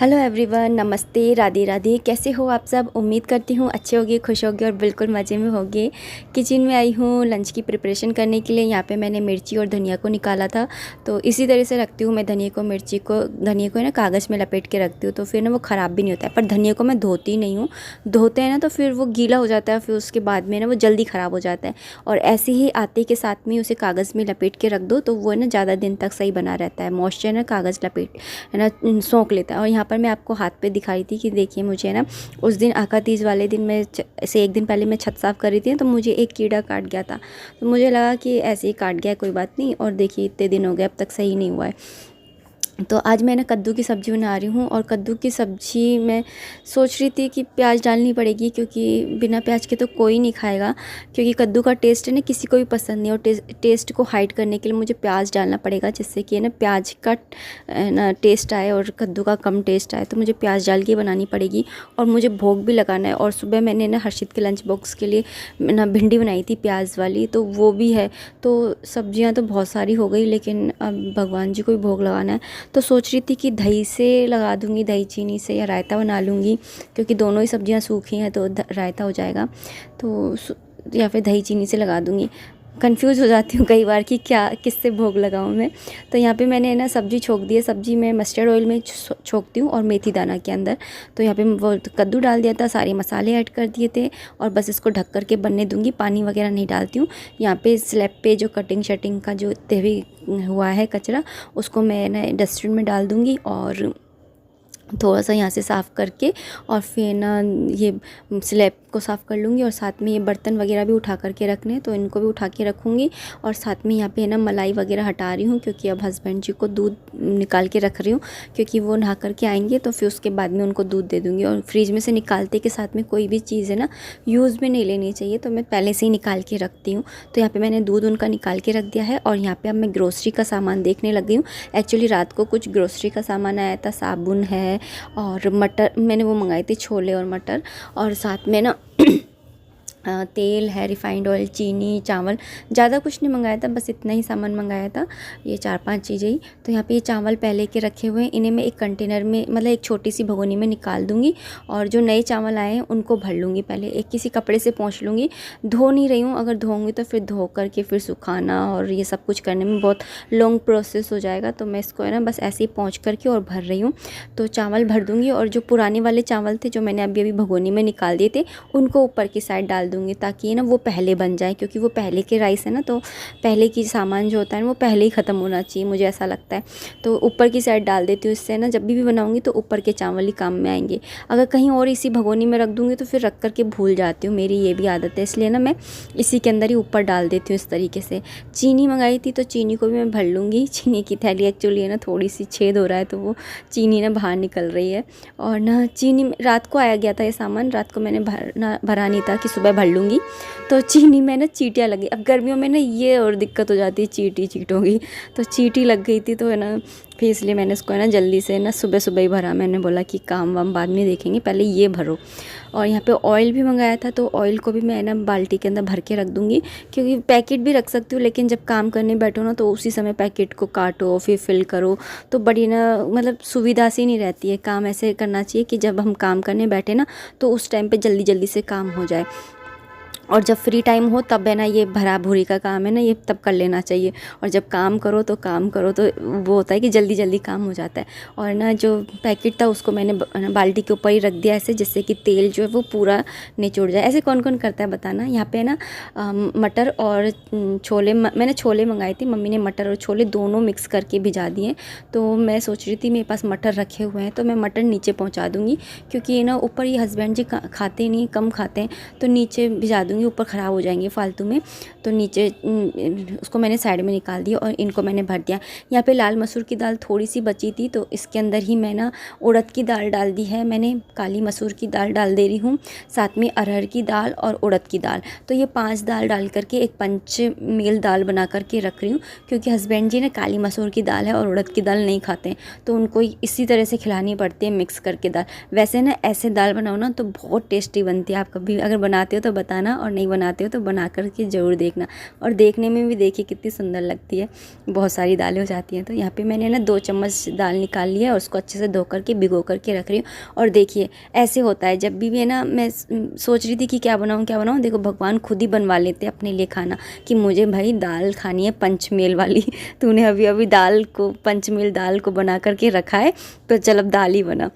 Hello everyone, नमस्ते, राधे राधे। कैसे हो आप सब? उम्मीद करती हूँ अच्छे होगे, खुश होगे और बिल्कुल मज़े में होगे। किचन में आई हूँ लंच की प्रिपरेशन करने के लिए। यहाँ पे मैंने मिर्ची और धनिया को निकाला था, तो इसी तरह से रखती हूँ मैं धनिया को। धनिया को है ना कागज़ में लपेट के रखती हूँ, तो फिर ना वो ख़राब भी नहीं होता है। पर धनिया को मैं धोती नहीं हूँ, धोते हैं ना तो फिर वो गीला हो जाता है, फिर उसके बाद में ना वो जल्दी ख़राब हो जाता है। और ऐसे ही आटे के साथ में उसे कागज़ में लपेट के रख दो तो वो ना ज़्यादा दिन तक सही बना रहता है। मॉइस्चर ना कागज़ लपेट है ना सोख लेता है। और यहाँ पर मैं आपको हाथ पे दिखा रही थी कि देखिए मुझे ना उस दिन आका तीज वाले दिन मैं ऐसे एक दिन पहले मैं छत साफ़ कर रही थी तो मुझे एक कीड़ा काट गया था। तो मुझे लगा कि ऐसे ही काट गया, कोई बात नहीं। और देखिए इतने दिन हो गए अब तक सही नहीं हुआ है। तो आज मैं ना कद्दू की सब्ज़ी बना रही हूँ। और कद्दू की सब्ज़ी मैं सोच रही थी कि प्याज डालनी पड़ेगी, क्योंकि बिना प्याज के तो कोई नहीं खाएगा। क्योंकि कद्दू का टेस्ट है ना किसी को भी पसंद नहीं, और टेस्ट को हाइड करने के लिए मुझे प्याज डालना पड़ेगा, जिससे कि ना प्याज का ना टेस्ट आए और कद्दू का कम टेस्ट आए। तो मुझे प्याज डाल के बनानी पड़ेगी। और मुझे भोग भी लगाना है। और सुबह मैंने ना हर्षित के लंच बॉक्स के लिए ना भिंडी बनाई थी प्याज वाली, तो वो भी है। तो सब्जियाँ तो बहुत सारी हो गई, लेकिन अब भगवान जी को भी भोग लगाना है। तो सोच रही थी कि दही से लगा दूँगी, दही चीनी से, या रायता बना लूँगी, क्योंकि दोनों ही सब्जियां सूखी हैं तो रायता हो जाएगा। तो या फिर दही चीनी से लगा दूँगी। कंफ्यूज हो जाती हूँ कई बार कि क्या किससे भोग लगाऊँ मैं। तो यहाँ पे मैंने ना सब्ज़ी छोंक दी है। सब्ज़ी मैं मस्टर्ड ऑयल में छोंकती हूँ और मेथी दाना के अंदर। तो यहाँ पे वो कद्दू डाल दिया था, सारे मसाले ऐड कर दिए थे और बस इसको ढक कर के बनने दूँगी। पानी वगैरह नहीं डालती हूँ। यहाँ पे स्लैब पे जो कटिंग शटिंग का जो तेवी हुआ है कचरा, उसको मैं ना डस्टबिन में डाल दूँगी। और थोड़ा सा यहाँ से साफ़ करके और फिर ना ये स्लैब को साफ़ कर लूँगी। और साथ में ये बर्तन वगैरह भी उठा करके रखने हैं, तो इनको भी उठा के रखूँगी। और साथ में यहाँ पे ना मलाई वगैरह हटा रही हूँ, क्योंकि अब हस्बैंड जी को दूध निकाल के रख रही हूँ, क्योंकि वो नहा करके आएंगे तो फिर उसके बाद में उनको दूध दे दूँगी। और फ्रिज में से निकालते के साथ में कोई भी चीज़ है ना यूज़ में नहीं लेनी चाहिए, तो मैं पहले से ही निकाल के रखती हूँ। तो यहाँ पर मैंने दूध उनका निकाल के रख दिया है। और यहाँ पर अब मैं ग्रोसरी का सामान देखने लग गई हूँ। एक्चुअली रात को कुछ ग्रोसरी का सामान आया था, साबुन है और मटर मैंने वो मंगाए थे, छोले और मटर। और साथ में ना तेल है, रिफाइंड ऑयल, चीनी, चावल। ज़्यादा कुछ नहीं मंगाया था, बस इतना ही सामान मंगाया था, ये 4-5 चीज़ें ही। तो यहाँ पे ये चावल पहले के रखे हुए हैं, इन्हें मैं एक कंटेनर में मतलब एक छोटी सी भगोनी में निकाल दूँगी। और जो नए चावल आए हैं उनको भर लूँगी, पहले एक किसी कपड़े से पोंछ लूँगी। धो नहीं रही हूँ, अगर धोऊँगी तो फिर धो करके फिर सुखाना और ये सब कुछ करने में बहुत लॉन्ग प्रोसेस हो जाएगा। तो मैं इसको है ना बस ऐसे ही पोंछ करके और भर रही हूँ। तो चावल भर दूँगी। और जो पुराने वाले चावल थे जो मैंने अभी अभी भगोनी में निकाल दिए थे, उनको ऊपर की साइड डाल दूँगी, ताकि ना वो पहले बन जाए, क्योंकि वो पहले के राइस है ना, तो पहले की सामान जो होता है ना वो पहले ही ख़त्म होना चाहिए, मुझे ऐसा लगता है। तो ऊपर की साइड डाल देती हूँ, इससे ना जब भी बनाऊँगी तो ऊपर के चावल ही काम में आएंगे। अगर कहीं और इसी भगोनी में रख दूँगी तो फिर रख कर के भूल जाती हूँ, मेरी ये भी आदत है। इसलिए ना मैं इसी के अंदर ही ऊपर डाल देती हूँ इस तरीके से। चीनी मंगाई थी तो चीनी को भी मैं भर लूँगी। चीनी की थैली एक्चुअली है ना थोड़ी सी छेद हो रहा है, तो वो चीनी ना बाहर निकल रही है। और ना चीनी रात को आया गया था ये सामान, रात को मैंने भरा नहीं था कि सुबह भर लूँगी। तो चीनी में ना चींटियाँ लगी। अब गर्मियों में ना ये और दिक्कत हो जाती है, चींटियों की। तो चींटी लग गई थी, तो है ना फिर इसलिए मैंने इसको है ना जल्दी से ना सुबह सुबह ही भरा। मैंने बोला कि काम वाम बाद में देखेंगे, पहले ये भरो। और यहाँ पे ऑयल भी मंगाया था, तो ऑयल को भी मैं ना बाल्टी के अंदर भर के रख दूँगी, क्योंकि पैकेट भी रख सकती हूँ, लेकिन जब काम करने बैठो ना तो उसी समय पैकेट को काटो फिर फिल करो, तो बड़ी ना मतलब सुविधा सी नहीं रहती है। काम ऐसे करना चाहिए कि जब हम काम करने बैठे ना तो उस टाइम पे जल्दी जल्दी से काम हो जाए। और जब फ्री टाइम हो तब है ना ये भरा भूरी का काम है ना ये तब कर लेना चाहिए। और जब काम करो तो वो होता है कि जल्दी जल्दी काम हो जाता है। और ना जो पैकेट था उसको मैंने बाल्टी के ऊपर ही रख दिया ऐसे, जिससे कि तेल जो है वो पूरा निचोड़ जाए। ऐसे कौन कौन करता है बताना। यहाँ पे ना मटर और छोले मैंने छोले मंगाए थे, मम्मी ने मटर और छोले दोनों मिक्स करके भिजा दिए। तो मैं सोच रही थी मेरे पास मटर रखे हुए हैं तो मैं मटर नीचे पहुँचा दूँगी, क्योंकि ना ऊपर ये हस्बैंड जी खाते नहीं, कम खाते हैं, तो नीचे भिजा दूँगी, ऊपर ख़राब हो जाएंगे फालतू में। तो नीचे उसको मैंने साइड में निकाल दिया और इनको मैंने भर दिया। यहाँ पे लाल मसूर की दाल थोड़ी सी बची थी, तो इसके अंदर ही मैं ना उड़द की दाल डाल दी है, मैंने काली मसूर की दाल डाल दे रही हूँ, साथ में अरहर की दाल और उड़द की दाल। तो ये 5 दाल डाल करके एक पंचमेल दाल बना करके रख रही हूँ, क्योंकि हस्बैंड जी ने काली मसूर की दाल है और उड़द की दाल नहीं खाते हैं, तो उनको इसी तरह से खिलानी पड़ती है मिक्स करके दाल। वैसे ना ऐसे दाल बनाओ ना तो बहुत टेस्टी बनती है, आप कभी अगर बनाते हो तो बताना। और नहीं बनाते हो तो बना कर के ज़रूर देखना। और देखने में भी देखिए कितनी सुंदर लगती है, बहुत सारी दालें हो जाती हैं। तो यहाँ पे मैंने ना 2 चम्मच दाल निकाल लिया और उसको अच्छे से धो करके भिगो करके रख रही हूँ। और देखिए ऐसे होता है जब भी ना मैं सोच रही थी कि क्या बनाऊँ, देखो भगवान खुद ही बनवा लेते हैं अपने लिए खाना कि मुझे भाई दाल खानी है पंचमेल वाली। तूने अभी अभी दाल को पंचमेल दाल को बना करके रखा है तो चल अब दाल ही बना।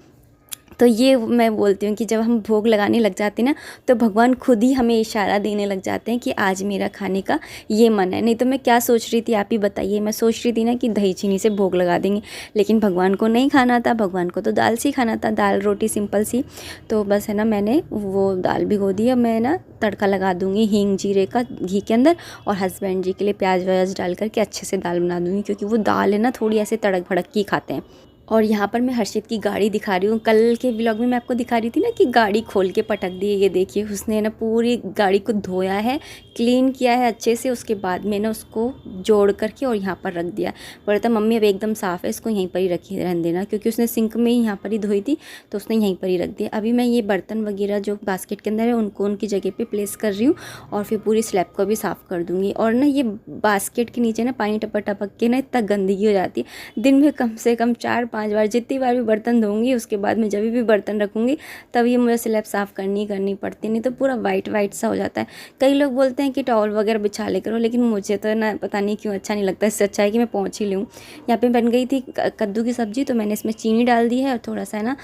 तो ये मैं बोलती हूँ कि जब हम भोग लगाने लग जाते हैं ना तो भगवान खुद ही हमें इशारा देने लग जाते हैं कि आज मेरा खाने का ये मन है। नहीं तो मैं क्या सोच रही थी आप ही बताइए, मैं सोच रही थी ना कि दही चीनी से भोग लगा देंगे, लेकिन भगवान को नहीं खाना था, भगवान को तो दाल से ही खाना था, दाल रोटी सिंपल सी। तो बस है ना मैंने वो दाल भिगो दी। अब मैं ना तड़का लगा दूँगी हींग जीरे का घी के अंदर, और हस्बैंड जी के लिए प्याज व्याज डाल करके अच्छे से दाल बना दूँगी, क्योंकि वो दाल है ना थोड़ी ऐसे तड़क भड़क की खाते हैं। और यहाँ पर मैं हर्षित की गाड़ी दिखा रही हूँ। कल के व्लॉग में मैं आपको दिखा रही थी ना कि गाड़ी खोल के पटक दी है। ये देखिए उसने ना पूरी गाड़ी को धोया है, क्लीन किया है अच्छे से, उसके बाद मैंने उसको जोड़ करके और यहाँ पर रख दिया। बोला था मम्मी अब एकदम साफ़ है, इसको यहीं पर ही रखी रहने देना, क्योंकि उसने सिंक में ही यहाँ पर ही धोई थी तो उसने यहीं पर ही रख दिया। अभी मैं ये बर्तन वगैरह जो बास्केट के अंदर है उनको उनकी जगह पर प्लेस कर रही हूँ, और फिर पूरी स्लैब को भी साफ़ कर दूँगी। और ना ये बास्केट के नीचे ना पानी टपक टपक के ना इतना गंदगी हो जाती है, दिन में कम से कम 4-5 बार, जितनी बार भी बर्तन धोऊंगी उसके बाद में जब भी बर्तन रखूँगी तब ये मुझे स्लैब साफ़ करनी पड़ती, नहीं तो पूरा वाइट सा हो जाता है। कई लोग बोलते हैं कि टॉवल वगैरह बिछा ले करो, लेकिन मुझे तो ना पता नहीं क्यों अच्छा नहीं लगता। इससे अच्छा है कि मैं पहुँच ही लूँ। यहाँ पे बन गई थी कद्दू की सब्ज़ी, तो मैंने इसमें चीनी डाल दी है और थोड़ा सा ना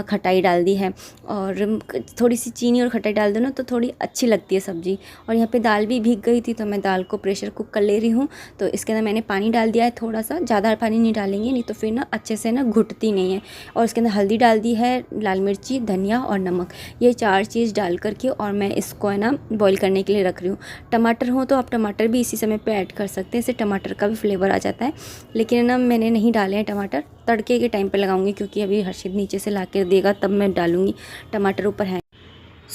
खटाई डाल दी है, और थोड़ी सी चीनी और खटाई डाल दो ना तो थोड़ी अच्छी लगती है सब्ज़ी। और यहाँ पे दाल भी भीग गई थी तो मैं दाल को प्रेशर कुक कर ले रही हूँ। तो इसके अंदर मैंने पानी डाल दिया है थोड़ा सा, ज़्यादा पानी नहीं डालेंगे नहीं तो फिर ना अच्छे से ना घुटती नहीं है। और इसके अंदर हल्दी डाल दी है, लाल मिर्ची, धनिया और नमक, ये 4 चीज़ डाल करके और मैं इसको है ना बॉईल करने के लिए रख रही हूँ। टमाटर हो तो आप टमाटर भी इसी समय पे ऐड कर सकते हैं, इससे टमाटर का भी फ्लेवर आ जाता है, लेकिन ना मैंने नहीं डाले हैं टमाटर, तड़के के टाइम पे लगाऊंगी, क्योंकि अभी हर्षित नीचे से ला कर देगा तब मैं डालूंगी, टमाटर ऊपर है।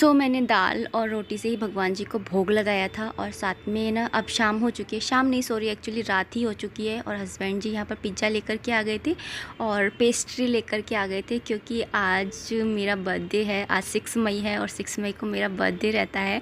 मैंने दाल और रोटी से ही भगवान जी को भोग लगाया था। और साथ में ना अब शाम हो चुकी है, शाम नहीं सॉरी एक्चुअली रात ही हो चुकी है, और हस्बैंड जी यहाँ पर पिज़्ज़ा लेकर के आ गए थे और पेस्ट्री लेकर के आ गए थे, क्योंकि आज मेरा बर्थडे है, आज 6 मई है और 6 मई को मेरा बर्थडे रहता है।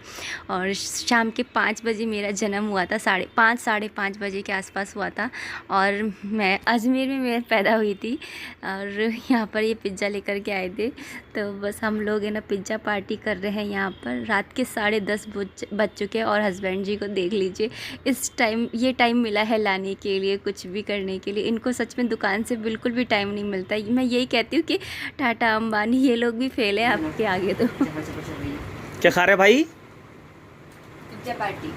और शाम के 5 बजे मेरा जन्म हुआ था, 5:30 साढ़े 5 बजे के आसपास हुआ था, और मैं अजमेर में मैं पैदा हुई थी। और यहाँ पर ये पिज़्ज़ा लेकर के आए थे, तो बस हम लोग है ना पिज़्ज़ा पार्टी कर रहे हैं। यहाँ पर रात के 10:30 बज चुके हैं, और हस्बैंड जी को देख लीजिए इस टाइम, ये टाइम मिला है लाने के लिए, कुछ भी करने के लिए। इनको सच में दुकान से बिल्कुल भी टाइम नहीं मिलता। मैं यही कहती हूँ कि टाटा अंबानी ये लोग भी फेल है आपके आगे। तो क्या खा रहे भाई? Pizza party.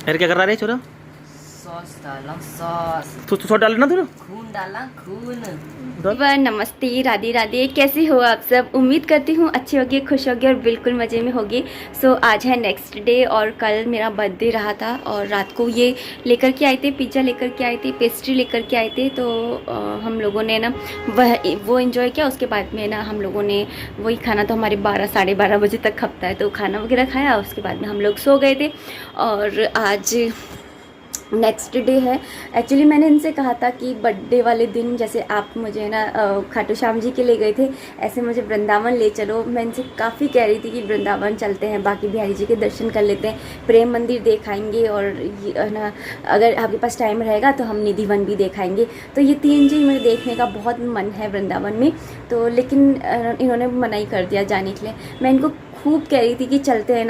यार क्या कर रहा है छोरा? सॉस डाला, सॉस तू सॉस डालना तू ना। खून डाला, खून। नमस्ते, राधे राधे, कैसे हो आप सब? उम्मीद करती हूँ अच्छे होगे, खुश होगे और बिल्कुल मज़े में होगे। आज है नेक्स्ट डे, और कल मेरा बर्थडे रहा था, और रात को ये लेकर के आए थे, पिज़्ज़ा लेकर के आए थे, पेस्ट्री लेकर के आए थे। तो हम लोगों ने ना वो इन्जॉय किया। उसके बाद में ना हम लोगों ने वही खाना, तो हमारे 12 साढ़े 12 बजे तक खपता है, तो खाना वगैरह खाया। उसके बाद में हम लोग सो गए थे, और आज नेक्स्ट डे है। एक्चुअली मैंने इनसे कहा था कि बर्थडे वाले दिन जैसे आप मुझे ना खाटू श्याम जी के ले गए थे, ऐसे मुझे वृंदावन ले चलो। मैं इनसे काफ़ी कह रही थी कि वृंदावन चलते हैं, बाकी बिहारी जी के दर्शन कर लेते हैं, प्रेम मंदिर देखाएंगे, और ना अगर आपके पास टाइम रहेगा तो हम निधि वन भी देखाएंगे। तो ये 3 चीज़ मुझे देखने का बहुत मन है वृंदावन में, तो लेकिन इन्होंने मना ही कर दिया जाने के लिए। मैं इनको खूब कह रही थी कि चलते हैं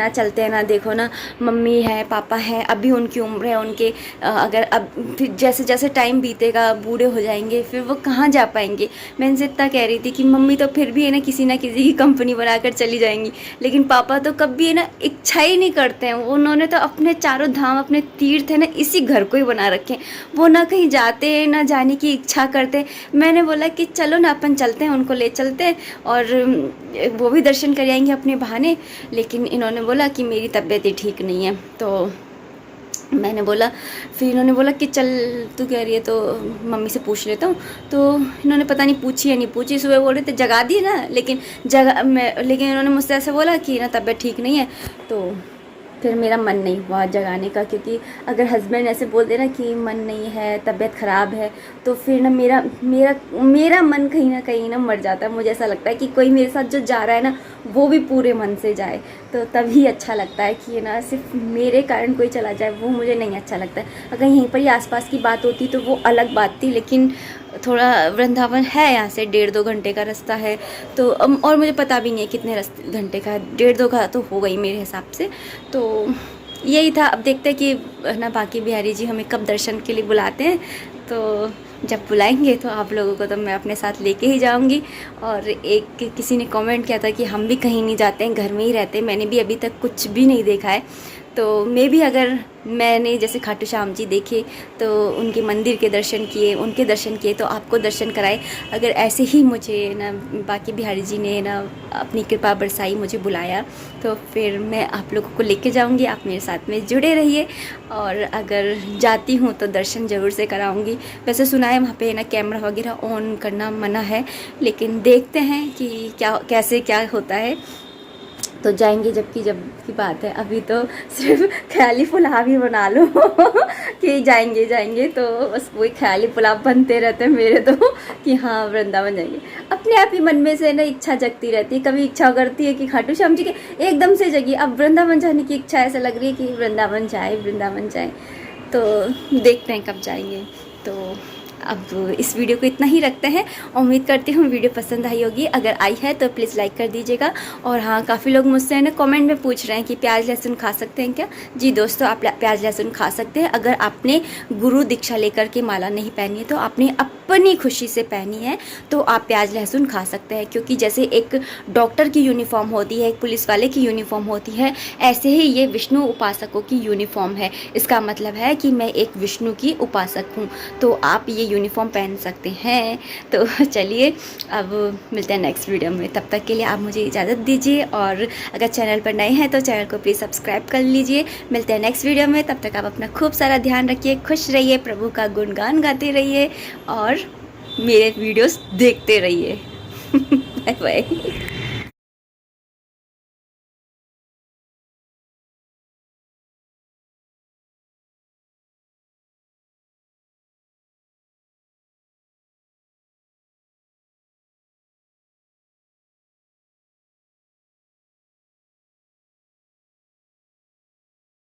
ना, देखो ना मम्मी है, पापा है, अभी उनकी उम्र है, उनके अगर अब फिर जैसे जैसे टाइम बीतेगा बूढ़े हो जाएंगे, फिर वो कहाँ जा पाएंगे। मैं इनसे इतना कह रही थी कि मम्मी तो फिर भी है ना किसी ना किसी की कंपनी बनाकर चली जाएंगी, लेकिन पापा तो कभी है ना इच्छा ही नहीं करते हैं। उन्होंने तो अपने चारों धाम, अपने तीर्थ है ना इसी घर को ही बना रखे हैं, वो ना कहीं जाते ना जाने की इच्छा करते। मैंने बोला कि चलो ना अपन चलते हैं, उनको ले चलते हैं, और वो भी दर्शन कर आएंगे अपने बहाने। लेकिन इन्होंने बोला कि मेरी तबीयत ही ठीक नहीं है, तो मैंने बोला, फिर इन्होंने बोला कि चल तू कह रही है तो मम्मी से पूछ लेता हूँ। तो इन्होंने पता नहीं पूछी या नहीं पूछी, सुबह बोल रहे थे जगा दिए ना, लेकिन इन्होंने मुझसे ऐसे बोला कि ना तबीयत ठीक नहीं है। तो फिर मेरा मन नहीं हुआ जगाने का, क्योंकि अगर हस्बैंड ऐसे बोल दे ना कि मन नहीं है, तबीयत ख़राब है, तो फिर ना मेरा मेरा मेरा मन कहीं ना मर जाता है। मुझे ऐसा लगता है कि कोई मेरे साथ जो जा रहा है ना वो भी पूरे मन से जाए, तो तभी अच्छा लगता है कि ना सिर्फ मेरे कारण कोई चला जाए, वो मुझे नहीं अच्छा लगता है। अगर यहीं पर ही आसपास की बात होती तो वो अलग बात थी, लेकिन थोड़ा वृंदावन है यहाँ से 1.5-2 घंटे का रास्ता है, तो और मुझे पता भी नहीं है कितने घंटे का है, 1.5-2 का तो होगा ही मेरे हिसाब से। तो यही था। अब देखते हैं कि ना बाकी बिहारी जी हमें कब दर्शन के लिए बुलाते हैं, तो जब बुलाएंगे तो आप लोगों को तो मैं अपने साथ लेके ही जाऊंगी। और एक किसी ने कमेंट किया था कि हम भी कहीं नहीं जाते हैं, घर में ही रहते हैं। मैंने भी अभी तक कुछ भी नहीं देखा है, तो मैं भी अगर मैंने जैसे खाटू श्याम जी देखे तो उनके मंदिर के दर्शन किए, उनके दर्शन किए तो आपको दर्शन कराए। अगर ऐसे ही मुझे ना बाकी बिहारी जी ने ना अपनी कृपा बरसाई, मुझे बुलाया, तो फिर मैं आप लोगों को लेके जाऊंगी। आप मेरे साथ में जुड़े रहिए, और अगर जाती हूँ तो दर्शन ज़रूर से कराऊंगी। वैसे सुना है वहाँ पे ना कैमरा वगैरह ऑन करना मना है, लेकिन देखते हैं कि कैसे क्या होता है। तो जाएंगे जब की बात है, अभी तो सिर्फ ख्याली पुलाव ही बना लो कि जाएंगे, तो बस वही ख्याली पुलाव बनते रहते हैं मेरे तो कि हाँ वृंदावन जाएंगे। अपने आप ही मन में से ना इच्छा जगती रहती है, कभी इच्छा करती है कि खाटू श्याम जी के एकदम से जगी, अब वृंदावन जाने की इच्छा ऐसा लग रही है कि वृंदावन जाए। तो देखते हैं कब जाएंगे। तो अब इस वीडियो को इतना ही रखते हैं। उम्मीद करती हूँ वीडियो पसंद आई होगी। अगर आई है तो प्लीज़ लाइक कर दीजिएगा। और हाँ, काफ़ी लोग मुझसे ना कमेंट में पूछ रहे हैं कि प्याज लहसुन खा सकते हैं क्या। जी दोस्तों, आप प्याज लहसुन खा सकते हैं। अगर आपने गुरु दीक्षा लेकर के माला नहीं पहनी है, तो आपने अपनी खुशी से पहनी है, तो आप प्याज लहसुन खा सकते हैं। क्योंकि जैसे एक डॉक्टर की यूनिफॉर्म होती है, एक पुलिस वाले की यूनिफॉर्म होती है, ऐसे ही ये विष्णु उपासकों की यूनिफॉर्म है। इसका मतलब है कि मैं एक विष्णु की उपासक हूँ, तो आप ये यूनिफॉर्म पहन सकते हैं। तो चलिए अब मिलते हैं नेक्स्ट वीडियो में। तब तक के लिए आप मुझे इजाज़त दीजिए, और अगर चैनल पर नए हैं तो चैनल को प्लीज़ सब्सक्राइब कर लीजिए। मिलते हैं नेक्स्ट वीडियो में। तब तक आप अपना खूब सारा ध्यान रखिए, खुश रहिए, प्रभु का गुणगान गाते रहिए और मेरे वीडियोस देखते रहिए। Bye bye.